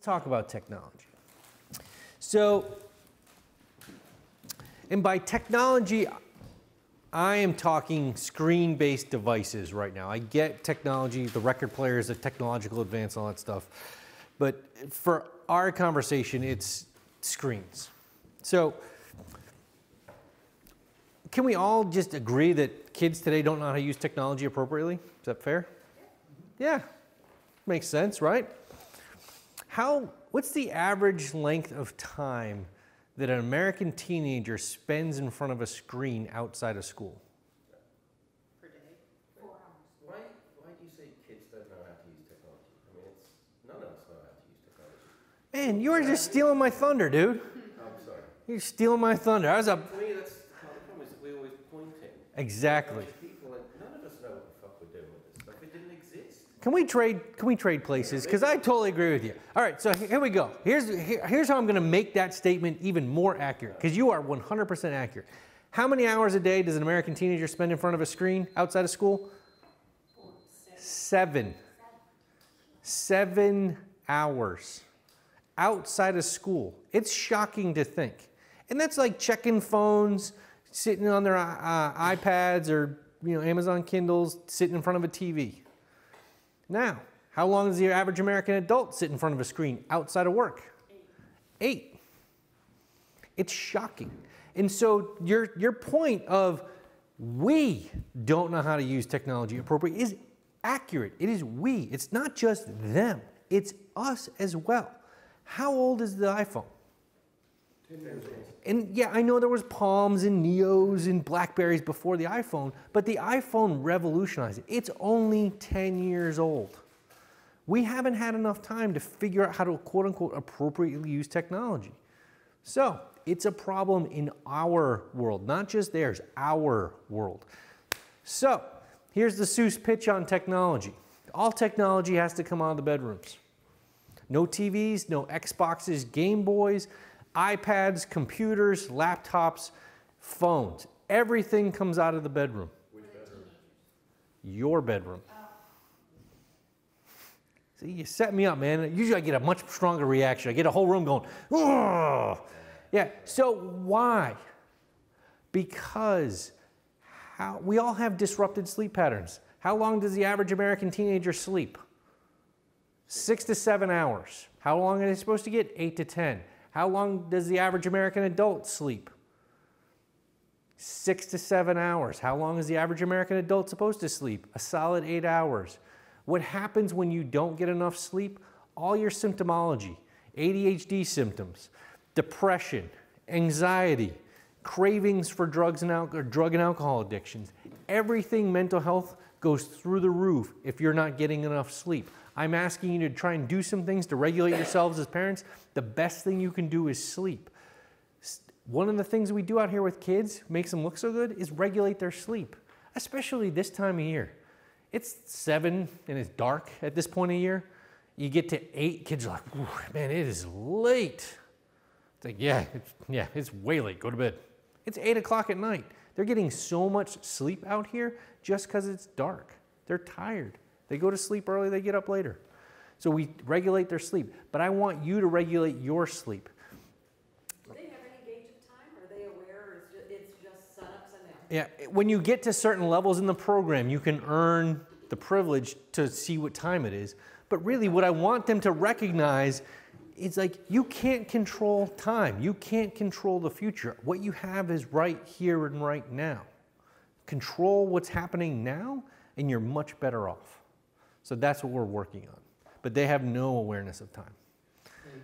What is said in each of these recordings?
talk about technology. So, and by technology, I am talking screen-based devices right now. I get technology, the record player is a technological advance, all that stuff. But for our conversation, it's screens. So, can we all just agree that kids today don't know how to use technology appropriately? Is that fair? Yeah, makes sense, right? What's the average length of time that an American teenager spends in front of a screen outside of school? Per day? 4 hours. Why do you say kids don't know how to use technology? I mean, none of us know how to use technology. Man, you are just stealing my thunder, dude. I'm sorry. You're stealing my thunder. To me, that's part of the problem is that we're always pointing. Exactly. People, and none of us know what the fuck we're doing with this stuff. It didn't exist. Can we trade places? Because I totally agree with you. All right, so here we go. Here's how I'm going to make that statement even more accurate, because you are 100% accurate. How many hours a day does an American teenager spend in front of a screen outside of school? 7. 7 hours outside of school. It's shocking to think. And that's like checking phones, sitting on their iPads or Amazon Kindles, sitting in front of a TV. Now, how long does the average American adult sit in front of a screen outside of work? 8. It's shocking. And so your point of we don't know how to use technology appropriately is accurate. It is we. It's not just them. It's us as well. How old is the iPhone? 10 years old. And yeah, I know there was Palms and Neos and Blackberries before the iPhone, but the iPhone revolutionized it. It's only 10 years old. We haven't had enough time to figure out how to quote unquote appropriately use technology. So it's a problem in our world, not just theirs, our world. So here's the SUWS pitch on technology. All technology has to come out of the bedrooms. No TVs, no Xboxes, Game Boys, iPads, computers, laptops, phones. Everything comes out of the bedroom. Which bedroom? Your bedroom. See, you set me up, man. Usually I get a much stronger reaction. I get a whole room going, oh! Yeah, so why? Because we all have disrupted sleep patterns. How long does the average American teenager sleep? 6 to 7 hours. How long are they supposed to get? 8 to 10. How long does the average American adult sleep? 6 to 7 hours. How long is the average American adult supposed to sleep? A solid 8 hours. What happens when you don't get enough sleep? All your symptomology, ADHD symptoms, depression, anxiety, cravings for drug and alcohol addictions, everything mental health goes through the roof if you're not getting enough sleep. I'm asking you to try and do some things to regulate yourselves as parents. The best thing you can do is sleep. One of the things we do out here with kids, makes them look so good, is regulate their sleep, especially this time of year. It's 7 and it's dark at this point of year. You get to 8, kids are like, man, it is late. It's like, yeah, it's way late, go to bed. It's 8 o'clock at night. They're getting so much sleep out here just because it's dark. They're tired. They go to sleep early, they get up later. So we regulate their sleep. But I want you to regulate your sleep. Do they have any gauge of time? Are they aware, or it's just sun-up, sundown? Yeah, when you get to certain levels in the program, you can earn the privilege to see what time it is. But really what I want them to recognize is like, you can't control time. You can't control the future. What you have is right here and right now. Control what's happening now, and you're much better off. So that's what we're working on. But they have no awareness of time. And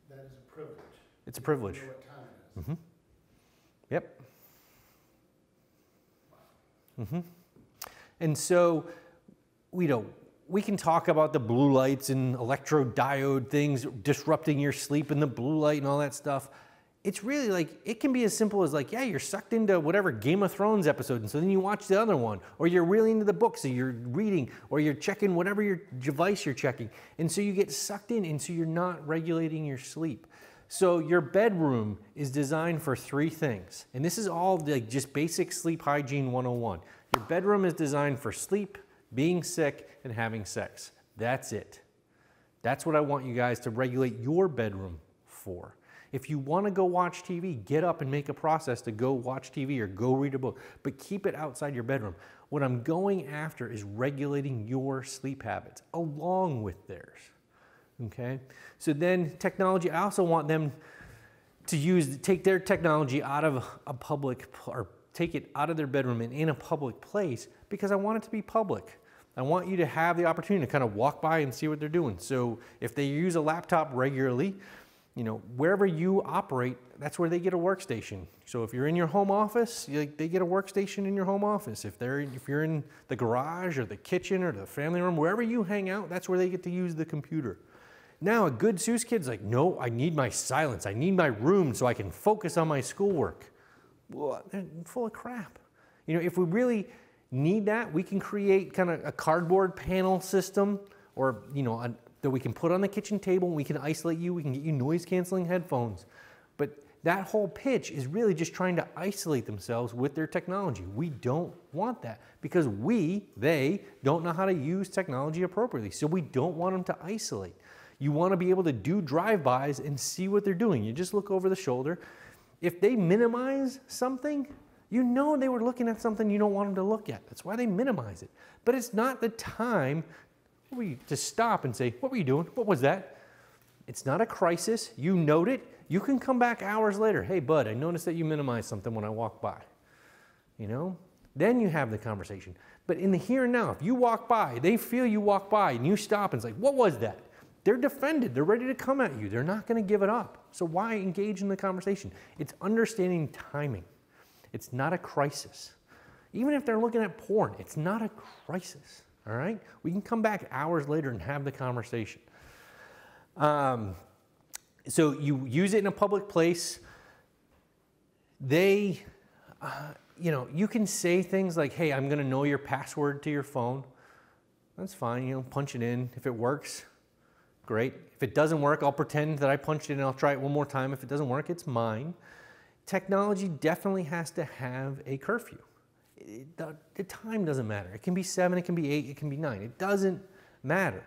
that is a privilege. It's a privilege. You know what time it is. Mm-hmm. Yep. Mm-hmm. And so, we can talk about the blue lights and electrodiode things disrupting your sleep and the blue light and all that stuff. It's really like, it can be as simple as like, yeah, you're sucked into whatever Game of Thrones episode, and so then you watch the other one, or you're really into the book, so you're reading, or you're checking whatever your device you're checking, and so you get sucked in, and so you're not regulating your sleep. So your bedroom is designed for 3 things, and this is all like just basic sleep hygiene 101. Your bedroom is designed for sleep, being sick, and having sex. That's it. That's what I want you guys to regulate your bedroom for. If you want to go watch TV, get up and make a process to go watch TV or go read a book, but keep it outside your bedroom. What I'm going after is regulating your sleep habits along with theirs, okay? So then technology, I also want them to take their technology out of a public, or take it out of their bedroom and in a public place, because I want it to be public. I want you to have the opportunity to kind of walk by and see what they're doing. So if they use a laptop regularly, you know, wherever you operate, that's where they get a workstation. So if you're in your home office, they get a workstation in your home office. If you're in the garage or the kitchen or the family room, wherever you hang out, that's where they get to use the computer. Now a good SUWS kid's like, no, I need my silence. I need my room so I can focus on my schoolwork. Well, they're full of crap. You know, if we really need that, we can create kind of a cardboard panel system, or, you know, that we can put on the kitchen table, and we can isolate you, we can get you noise canceling headphones. But that whole pitch is really just trying to isolate themselves with their technology. We don't want that, because they don't know how to use technology appropriately. So we don't want them to isolate. You want to be able to do drive-bys and see what they're doing. You just look over the shoulder. If they minimize something, you know they were looking at something you don't want them to look at. That's why they minimize it. But it's not the time to stop and say, what were you doing? What was that? It's not a crisis. You note it. You can come back hours later. Hey, bud, I noticed that you minimized something when I walked by. You know? Then you have the conversation. But in the here and now, if you walk by, they feel you walk by and you stop and it's like, what was that? They're defended. They're ready to come at you. They're not going to give it up. So why engage in the conversation? It's understanding timing. It's not a crisis. Even if they're looking at porn, it's not a crisis. All right? We can come back hours later and have the conversation. So you use it in a public place. You know, you can say things like, hey, I'm going to know your password to your phone. That's fine. You know, punch it in. If it works, great. If it doesn't work, I'll pretend that I punched it in and I'll try it one more time. If it doesn't work, it's mine. Technology definitely has to have a curfew. The time doesn't matter. It can be 7, it can be 8, it can be 9. It doesn't matter.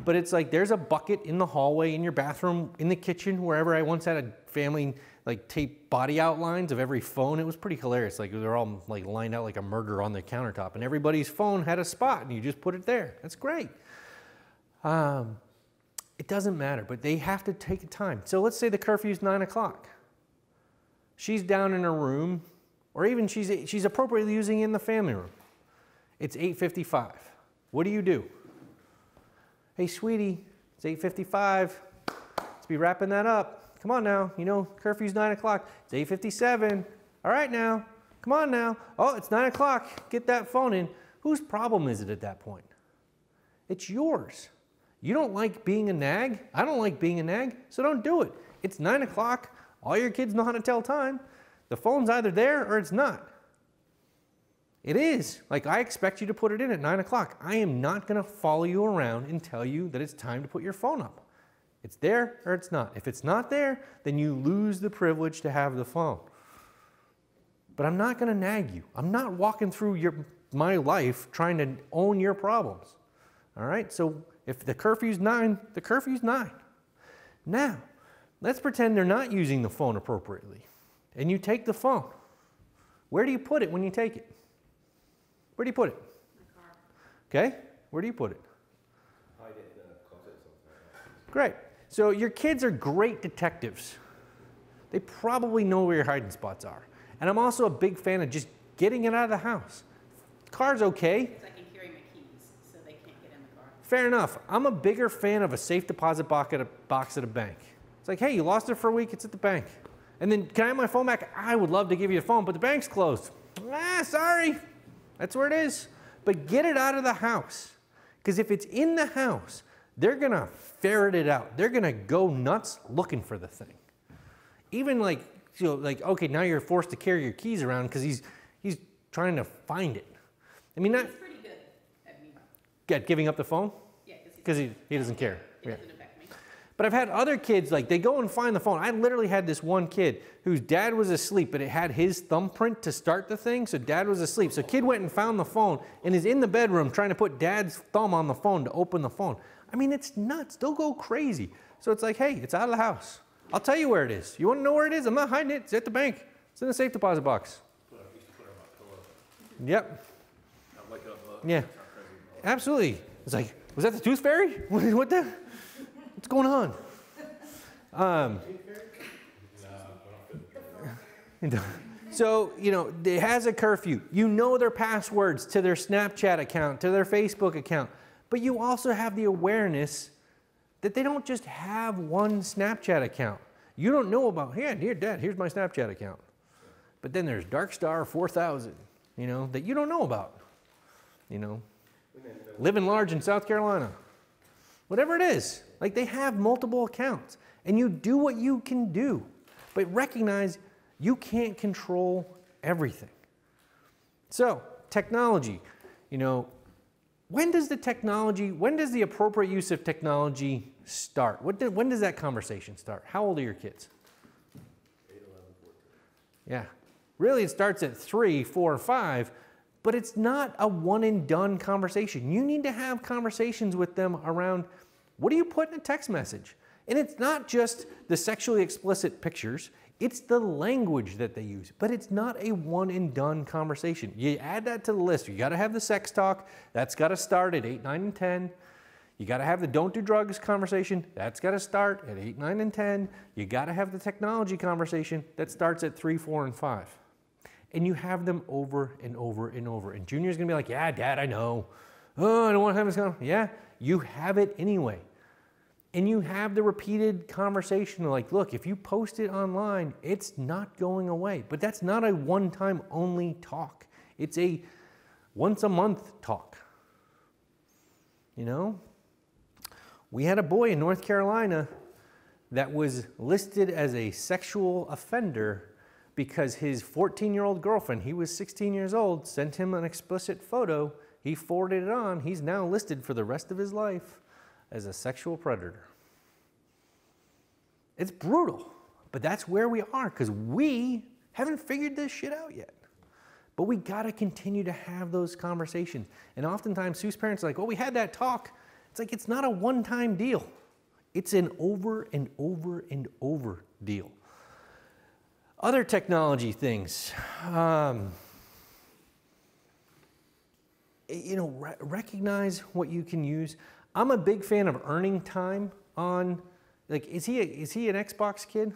But it's like there's a bucket in the hallway, in your bathroom, in the kitchen, wherever. I once had a family like tape body outlines of every phone. It was pretty hilarious. Like they're all like lined out like a murder on the countertop, and everybody's phone had a spot, and you just put it there. That's great. It doesn't matter, but they have to take a time. So let's say the curfew's 9 o'clock. She's down in her room, or even she's appropriately using it in the family room. It's 8:55. What do? Hey, sweetie, it's 8:55. Let's be wrapping that up. Come on now. You know, curfew's 9 o'clock. It's 8:57. All right now. Come on now. Oh, it's 9 o'clock. Get that phone in. Whose problem is it at that point? It's yours. You don't like being a nag. I don't like being a nag, so don't do it. It's 9 o'clock. All your kids know how to tell time. The phone's either there or it's not. It is. Like, I expect you to put it in at 9 o'clock. I am not going to follow you around and tell you that it's time to put your phone up. It's there or it's not. If it's not there, then you lose the privilege to have the phone. But I'm not going to nag you. I'm not walking through my life trying to own your problems. All right? So if the curfew's 9, the curfew's 9. Now, let's pretend they're not using the phone appropriately. And you take the phone. Where do you put it when you take it? Where do you put it? My car. Okay? Where do you put it? Hide it in a closet or something. Great. So your kids are great detectives. They probably know where your hiding spots are. And I'm also a big fan of just getting it out of the house. Car's okay. Because I can carry my keys, so they can't get in the car. Fair enough. I'm a bigger fan of a safe deposit box at a bank. It's like, hey, you lost it for a week, it's at the bank. And then, can I have my phone back? I would love to give you the phone, but the bank's closed. Sorry. That's where it is. But get it out of the house. Because if it's in the house, they're going to ferret it out. They're going to go nuts looking for the thing. Even like, you know, like, okay, now you're forced to carry your keys around because he's trying to find it. I mean, He's pretty good at giving up the phone? Yeah, Because he doesn't care. It Yeah. doesn't affect me. But I've had other kids, like, they go and find the phone. I literally had this one kid whose dad was asleep, but it had his thumbprint to start the thing, so dad was asleep. So kid went and found the phone and is in the bedroom trying to put dad's thumb on the phone to open the phone. I mean, it's nuts. They'll go crazy. So it's like, hey, it's out of the house. I'll tell you where it is. You want to know where it is? I'm not hiding it. It's at the bank. It's in the safe deposit box. Yep. Yeah. Absolutely. It's like, was that the tooth fairy? What the? What's going on? So, you know, it has a curfew. You know their passwords to their Snapchat account, to their Facebook account. But you also have the awareness that they don't just have one Snapchat account. You don't know about, here, Dad, here's my Snapchat account. But then there's Darkstar 4000, you know, that you don't know about. You know, living large in South Carolina. Whatever it is. Like, they have multiple accounts. And you do what you can do. But recognize you can't control everything. So, technology. You know, when does the appropriate use of technology start? When does that conversation start? How old are your kids? 8, 11, 14. Yeah. Really, it starts at 3, 4, 5, but it's not a one and done conversation. You need to have conversations with them around, what do you put in a text message? And it's not just the sexually explicit pictures, it's the language that they use, but it's not a one and done conversation. You add that to the list. You gotta have the sex talk. That's gotta start at 8, 9, and 10. You gotta have the don't do drugs conversation. That's gotta start at 8, 9, and 10. You gotta have the technology conversation that starts at 3, 4, and 5. And you have them over and over and over. And Junior's gonna be like, yeah, Dad, I know. Oh, I don't wanna have this conversation. Yeah, you have it anyway. And you have the repeated conversation like, look, if you post it online, it's not going away. But that's not a one-time only talk. It's a once a month talk. You know? We had a boy in North Carolina that was listed as a sexual offender because his 14-year-old girlfriend, he was 16 years old, sent him an explicit photo. He forwarded it on. He's now listed for the rest of his life as a sexual predator. It's brutal, but that's where we are because we haven't figured this shit out yet. But we gotta continue to have those conversations. And oftentimes SUWS parents are like, well, we had that talk. It's like, it's not a one-time deal. It's an over and over and over deal. Other technology things, you know, recognize what you can use. I'm a big fan of earning time on, like, is he an Xbox kid?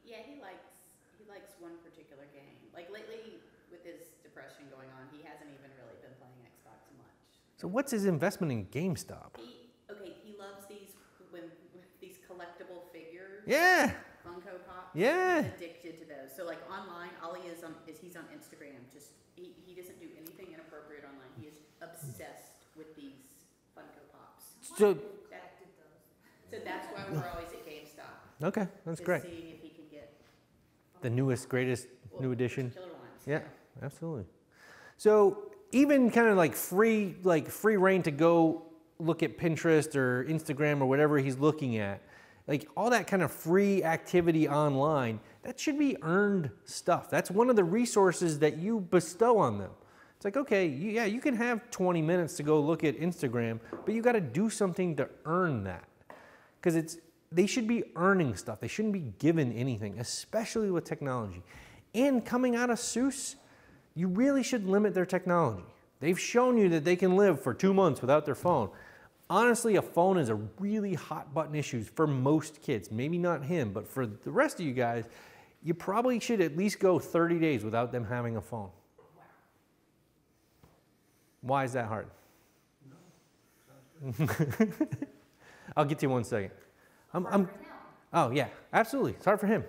Yeah, he likes one particular game. Like lately, with his depression going on, he hasn't even really been playing Xbox much. So what's his investment in GameStop? He loves these these collectible figures. Yeah. Funko Pops. Yeah. He's addicted to those. So like online, all he is he's on Instagram. Just he doesn't do anything inappropriate online. He is obsessed with these Funko Pops. So that's why we're always at GameStop. okay, that's great. Seeing if he can get The newest, greatest, new edition. killer ones. Yeah, absolutely. So even kind of like free reign to go look at Pinterest or Instagram or whatever he's looking at, like all that kind of free activity online, that should be earned stuff. That's one of the resources that you bestow on them. It's like, okay, yeah, you can have 20 minutes to go look at Instagram, but you got to do something to earn that. Because they should be earning stuff. They shouldn't be given anything, especially with technology. And coming out of SUWS, you really should limit their technology. They've shown you that they can live for 2 months without their phone. Honestly, a phone is a really hot button issue for most kids. Maybe not him, but for the rest of you guys, you probably should at least go 30 days without them having a phone. Why is that hard? No, sounds good. I'll get to you in 1 second. Hard for him. Oh yeah, absolutely. It's hard for him.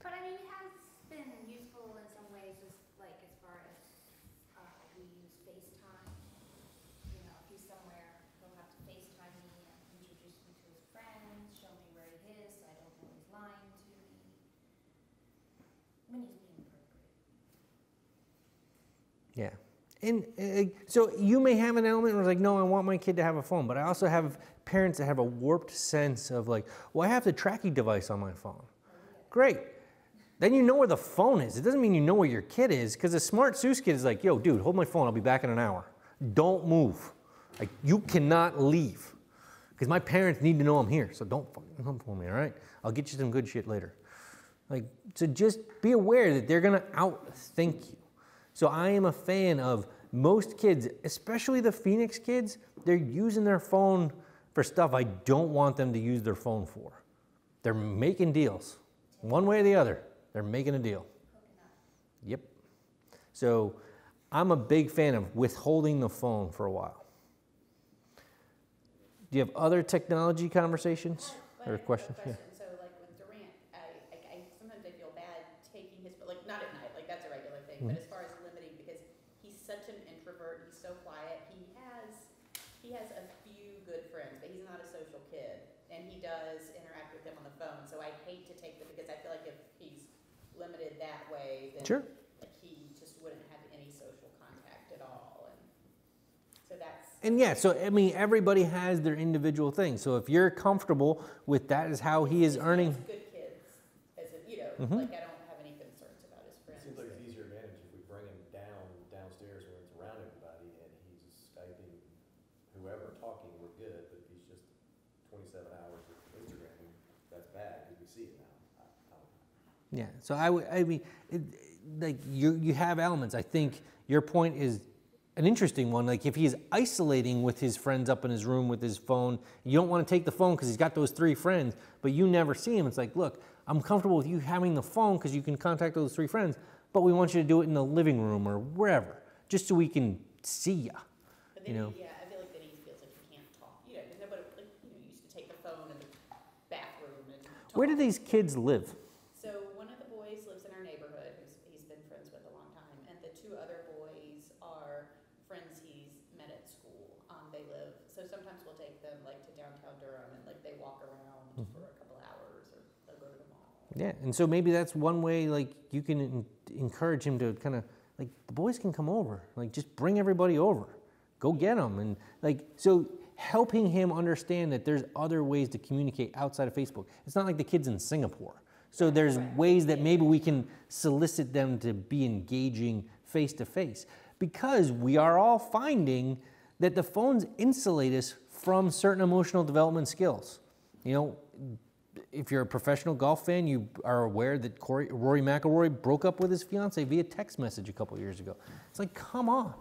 But I mean, it has been useful in some ways, just like as far as we use FaceTime. You know, if he's somewhere, he'll have to FaceTime me and introduce me to his friends, show me where he is, so I don't know he's lying to me. When he's being appropriate. Yeah. And so you may have an element where it's like, no, I want my kid to have a phone, but I also have parents that have a warped sense of like, well, I have the tracking device on my phone. Great. Then you know where the phone is. It doesn't mean you know where your kid is, because a smart SUWS kid is like, yo, dude, hold my phone. I'll be back in an hour. Don't move. Like, you cannot leave. Because my parents need to know I'm here, so don't fucking come for me, all right? I'll get you some good shit later. Like, so just be aware that they're gonna outthink you. So I am a fan of most kids, especially the Phoenix kids, they're using their phone for stuff I don't want them to use their phone for. They're making deals. One way or the other, they're making a deal. Yep. So I'm a big fan of withholding the phone for a while. Do you have other technology conversations or questions? Yeah. So like with Durant, I sometimes I feel bad taking his, like not at night, like that's a regular thing, but as far as limiting, because he's such an introvert, he's so quiet, he has a few good friends, but he's not a social kid, and he does interact with them on the phone, so I hate to take them, because I feel like if he's limited that way, then Sure. like he just wouldn't have any social contact at all, and so that's. And yeah, so I mean, everybody has their individual thing. So if you're comfortable with that is how he is earning. Good kids, as a, you know, like I don't have any concerns about his friends. Seems like it's easier advantage if we bring him downstairs where it's around everybody and he's Skyping whoever talking, we're good, but if he's just 27 hours of Instagramming, that's bad because we see it now. I don't know. Yeah, so I mean, like you have elements. I think your point is an interesting one. Like if he's isolating with his friends up in his room with his phone, you don't want to take the phone because he's got those 3 friends, but you never see him. It's like, look, I'm comfortable with you having the phone because you can contact those 3 friends, but we want you to do it in the living room or wherever, just so we can see ya. But then You know? yeah, I feel like then he feels like he can't talk. You know, because nobody, like, used to take the phone in the bathroom and talk. Where do these kids live? So one of the boys lives in our neighborhood, he's been friends with a long time, and the 2 other boys are friends he's met at school. They live, so sometimes we'll take them like to downtown Durham and like they walk around for a couple hours, or they'll go to the mall. Yeah, and so maybe that's one way, like, you can encourage him to kind of, like, the boys can come over. Like, just bring everybody over. Go get them. And, like, so helping him understand that there's other ways to communicate outside of Facebook. It's not like the kid's in Singapore. So there's ways that maybe we can solicit them to be engaging face-to-face. Because we are all finding that the phones insulate us from certain emotional development skills. You know, if you're a professional golf fan, you are aware that Rory McIlroy broke up with his fiance via text message a couple years ago. It's like, come on.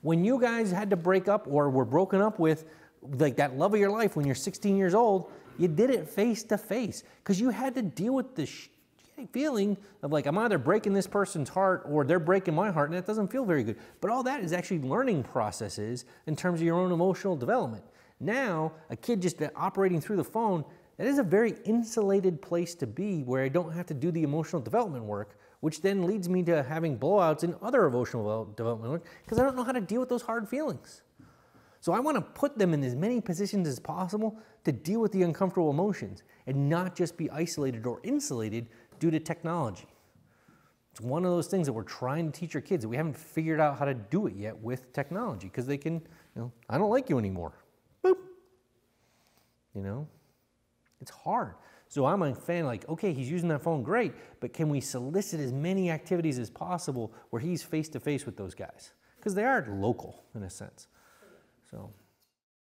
When you guys had to break up or were broken up with, like, that love of your life when you're 16 years old, you did it face to face because you had to deal with the feeling of, like, I'm either breaking this person's heart or they're breaking my heart, and that doesn't feel very good. But all that is actually learning processes in terms of your own emotional development. Now, a kid just operating through the phone, that is a very insulated place to be where I don't have to do the emotional development work, which then leads me to having blowouts in other emotional development work because I don't know how to deal with those hard feelings. So I want to put them in as many positions as possible to deal with the uncomfortable emotions and not just be isolated or insulated due to technology. It's one of those things that we're trying to teach our kids that we haven't figured out how to do it yet with technology because they can, I don't like you anymore. Boop. It's hard. So I'm a fan, like, okay, he's using that phone, great, but can we solicit as many activities as possible where he's face-to-face with those guys? Because they are local, in a sense. So